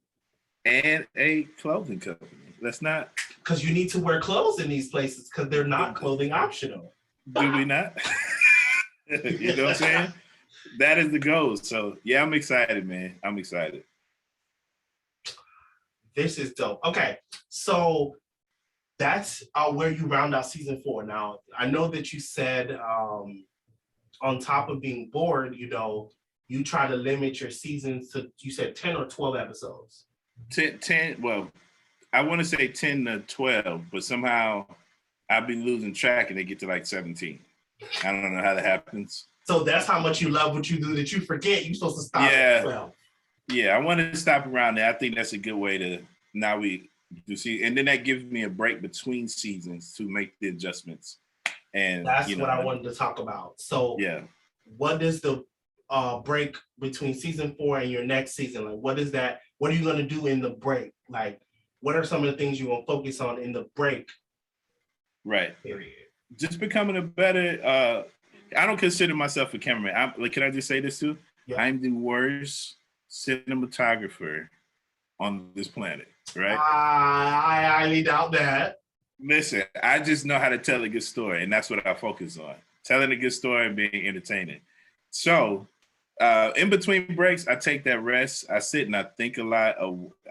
B: And a clothing company. Let's not.
A: Because you need to wear clothes in these places, because they're not clothing optional.
B: Do we not? You know what I'm saying? That is the goal. So yeah, I'm excited, man. I'm excited.
A: This is dope. Okay, so that's where you round out season 4. Now, I know that you said on top of being bored, you know, you try to limit your seasons to, you said 10 or 12 episodes.
B: 10, well, I want to say 10 to 12, but somehow I'll be losing track and they get to like 17. I don't know how that happens.
A: So that's how much you love what you do that you forget you're supposed to stop at 12.
B: Yeah, I want to stop around there. I think that's a good way to, now we do see, and then that gives me a break between seasons to make the adjustments. And
A: that's what I wanted to talk about. So what does the break between season 4 and your next season, like what is that? What are you going to do in the break? Like, what are some of the things you're going to focus on in the break?
B: Right.
A: Period.
B: Just becoming a better, I don't consider myself a cameraman. Can I just say this too? Yeah. I'm the worst cinematographer on this planet, right?
A: I highly doubt that.
B: Listen, I just know how to tell a good story, and that's what I focus on. Telling a good story and being entertaining. So in between breaks, I take that rest. I sit and I think a lot.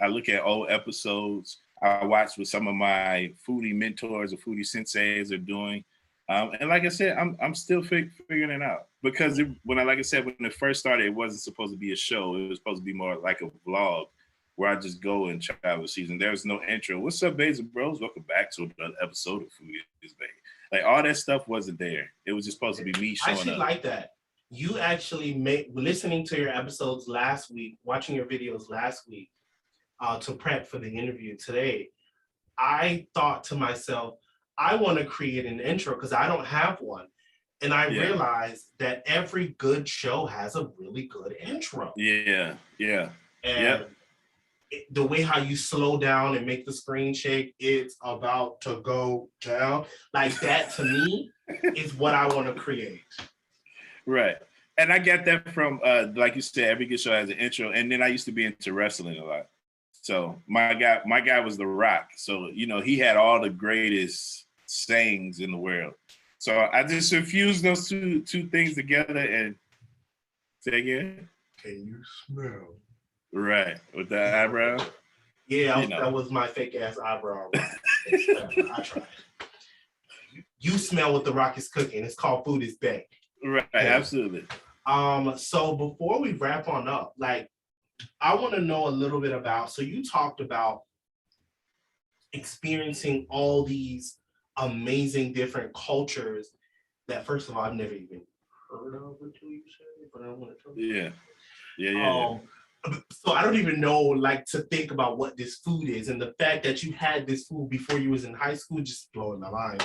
B: I look at old episodes. I watch what some of my foodie mentors or foodie senseis are doing. And like I said, I'm still figuring it out. Because when it first started, it wasn't supposed to be a show. It was supposed to be more like a vlog where I just go and travel the season. There was no intro. What's up, Bays and Bros? Welcome back to another episode of Food Is Bae. Like, all that stuff wasn't there. It was just supposed to be me showing up. I actually
A: like that. You actually listening to your episodes last week, watching your videos last week to prep for the interview today, I thought to myself, I want to create an intro because I don't have one. And I realized that every good show has a really good intro.
B: Yeah.
A: And the way how you slow down and make the screen shake, it's about to go down. Like that to me is what I want to create.
B: Right. And I get that from, like you said, every good show has an intro. And then I used to be into wrestling a lot. So my guy was The Rock. So, you know, he had all the greatest sayings in the world. So I just infused those two things together and say again.
A: Can you smell?
B: Right. With the eyebrow.
A: Yeah, that was my fake ass eyebrow. I tried. You smell what The Rock is cooking. It's called Food Is Bae.
B: Right, absolutely.
A: So before we wrap on up, like I want to know a little bit about, so you talked about experiencing all these amazing different cultures that first of all, I've never even heard of until you said it, but I want to tell you.
B: Yeah.
A: So I don't even know like to think about what this food is, and the fact that you had this food before you was in high school just blowing my mind.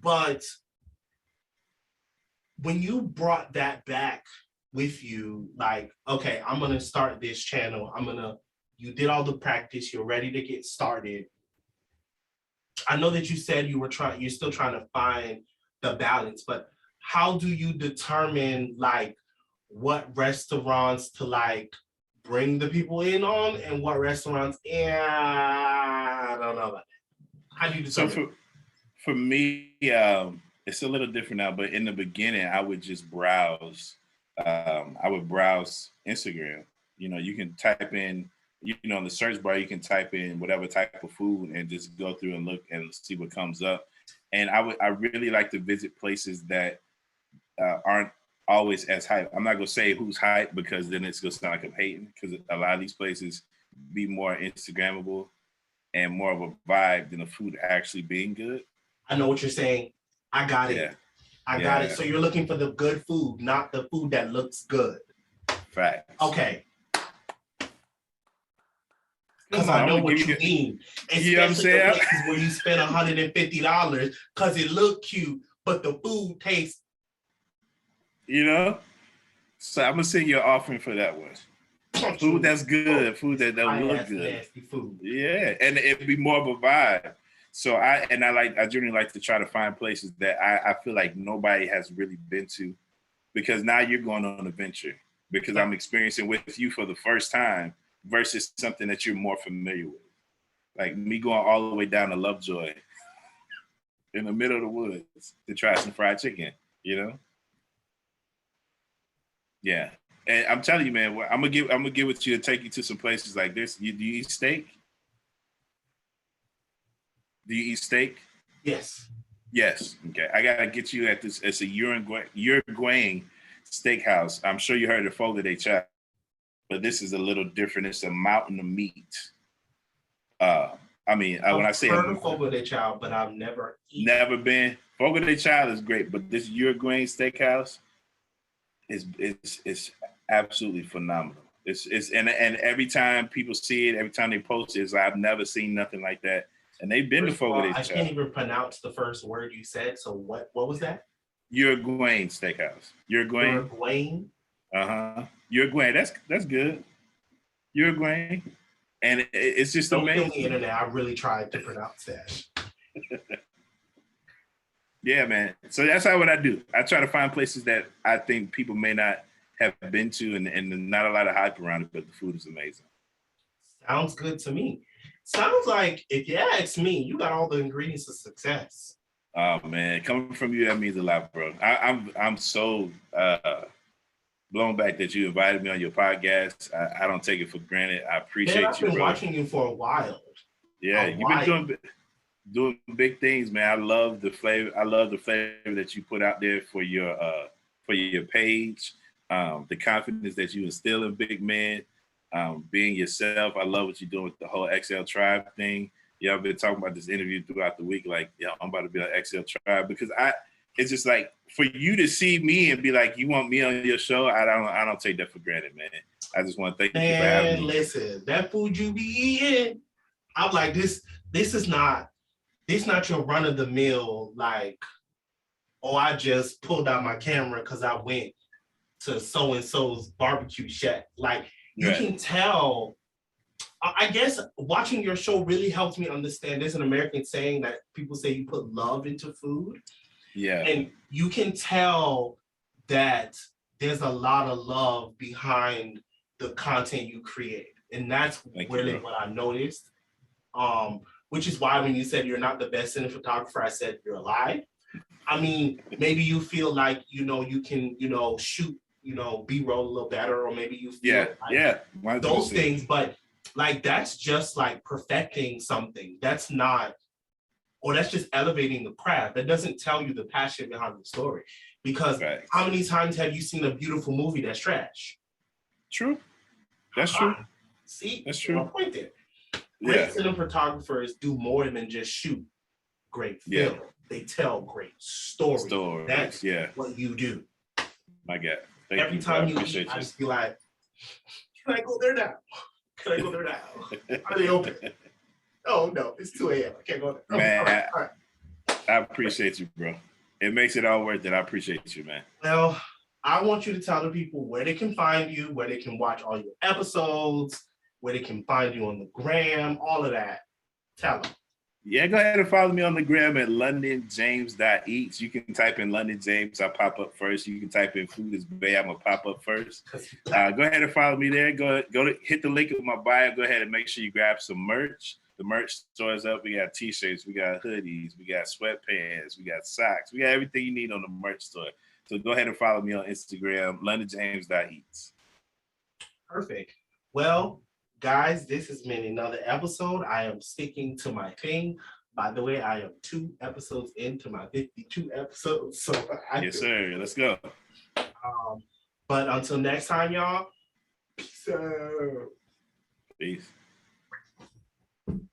A: But when you brought that back with you, like, okay, I'm gonna start this channel. You did all the practice, you're ready to get started. I know that you said you're still trying to find the balance, but how do you determine like what restaurants to like bring the people in on and what restaurants, I don't know about that. How do you determine?
B: So for me, it's a little different now, but in the beginning, I would just browse. I would browse Instagram. You know, you can type in, you know, in the search bar, you can type in whatever type of food and just go through and look and see what comes up. And I really like to visit places that aren't always as hype. I'm not gonna say who's hype because then it's gonna sound like I'm hating, because a lot of these places be more Instagrammable and more of a vibe than the food actually being good.
A: I know what you're saying. I got it.
B: Yeah.
A: I got it. So you're looking for the good food, not the food that looks good.
B: Facts.
A: Okay. Because I know what you mean. Especially
B: you know what I'm saying?
A: The places where you spend $150 because it looked cute, but the food tastes.
B: You know? So I'm gonna send you an offering for that one. Food that's good, food that look good.
A: Nasty food.
B: Yeah, and it'd be more of a vibe. So I generally like to try to find places that I feel like nobody has really been to, because now you're going on an adventure, because I'm experiencing with you for the first time versus something that you're more familiar with. Like me going all the way down to Lovejoy in the middle of the woods to try some fried chicken, you know? Yeah. And I'm telling you, man, I'm gonna get with you and take you to some places like this. Do you eat steak? Do you eat steak?
A: Yes.
B: Yes. Okay. I gotta get you at this. It's a Uruguayan steakhouse. I'm sure you heard of Fogo de Chao, but this is a little different. It's a mountain of meat. When I say
A: I've heard of Fogo de Chao, but I've never eaten.
B: Never been. Fogo de Chao is great, but this Uruguayan steakhouse is absolutely phenomenal. And every time people see it, every time they post it, it's like, I've never seen nothing like that. And they've been to Fogo de Chao.
A: I can't even pronounce the first word you said. So what was that?
B: Uruguayan steakhouse.
A: Uruguayan.
B: Uruguayan. That's good. Uruguayan. And it's just amazing.
A: On the internet, I really tried to pronounce that.
B: Yeah, man. So that's what I do. I try to find places that I think people may not have been to, and not a lot of hype around it, but the food is amazing.
A: Sounds good to me. Sounds like, if you ask me, you got all the ingredients of success.
B: Oh man, coming from you, that means a lot, bro. I'm so blown back that you invited me on your podcast. I don't take it for granted. I appreciate you.
A: I've been watching you for a while.
B: Yeah, you've been doing big things, man. I love the flavor. I love the flavor that you put out there for your page. The confidence that you instill in big men. Being yourself. I love what you're doing with the whole XL Tribe thing. Yeah, I've been talking about this interview throughout the week. Like, yeah, I'm about to be on XL Tribe, because it's just like, for you to see me and be like, you want me on your show, I don't take that for granted, man. I just want to thank you for having me.
A: Listen, that food you be eating, I'm like, this is not your run of the mill, like, oh, I just pulled out my camera because I went to so-and-so's barbecue shack. Like you can tell. I guess watching your show really helps me understand. There's an American saying that people say you put love into food.
B: Yeah.
A: And you can tell that there's a lot of love behind the content you create. And that's really what I noticed. Which is why when you said you're not the best cinematographer, I said you're alive. I mean, maybe you feel like, you can, shoot, B-roll a little better, or maybe you feel like those things, but like, that's just like perfecting something. That's not, or that's just elevating the craft. That doesn't tell you the passion behind the story. Because how many times have you seen a beautiful movie that's trash?
B: True. That's true.
A: See,
B: that's true.
A: My point there. Great cinematographers do more than just shoot great film. They tell great stories. That's what you do.
B: My God.
A: Every time you eat, I just be like, can I go there now? Can I go there now? Are they open? Oh, no, it's 2 a.m. I can't go there.
B: Man, all right. I appreciate you, bro. It makes it all worth it. I appreciate you, man.
A: Well, I want you to tell the people where they can find you, where they can watch all your episodes, where they can find you on the gram, all of that. Tell them.
B: Yeah, go ahead and follow me on the gram at londonjames.eats. You can type in London James, I'll pop up first. You can type in Food Is Bae, I'm gonna pop up first. Go ahead and follow me there. Go to hit the link in my bio. Go ahead and make sure you grab some merch. The merch store is up. We got t-shirts, we got hoodies, we got sweatpants, we got socks, we got everything you need on the merch store. So go ahead and follow me on Instagram, londonjames.eats.
A: Perfect. Well, guys, this has been another episode. I am sticking to my thing. By the way, I am 2 episodes into my 52 episodes. So
B: yes, sir. Let's go.
A: But until next time, y'all, peace out.
B: Peace.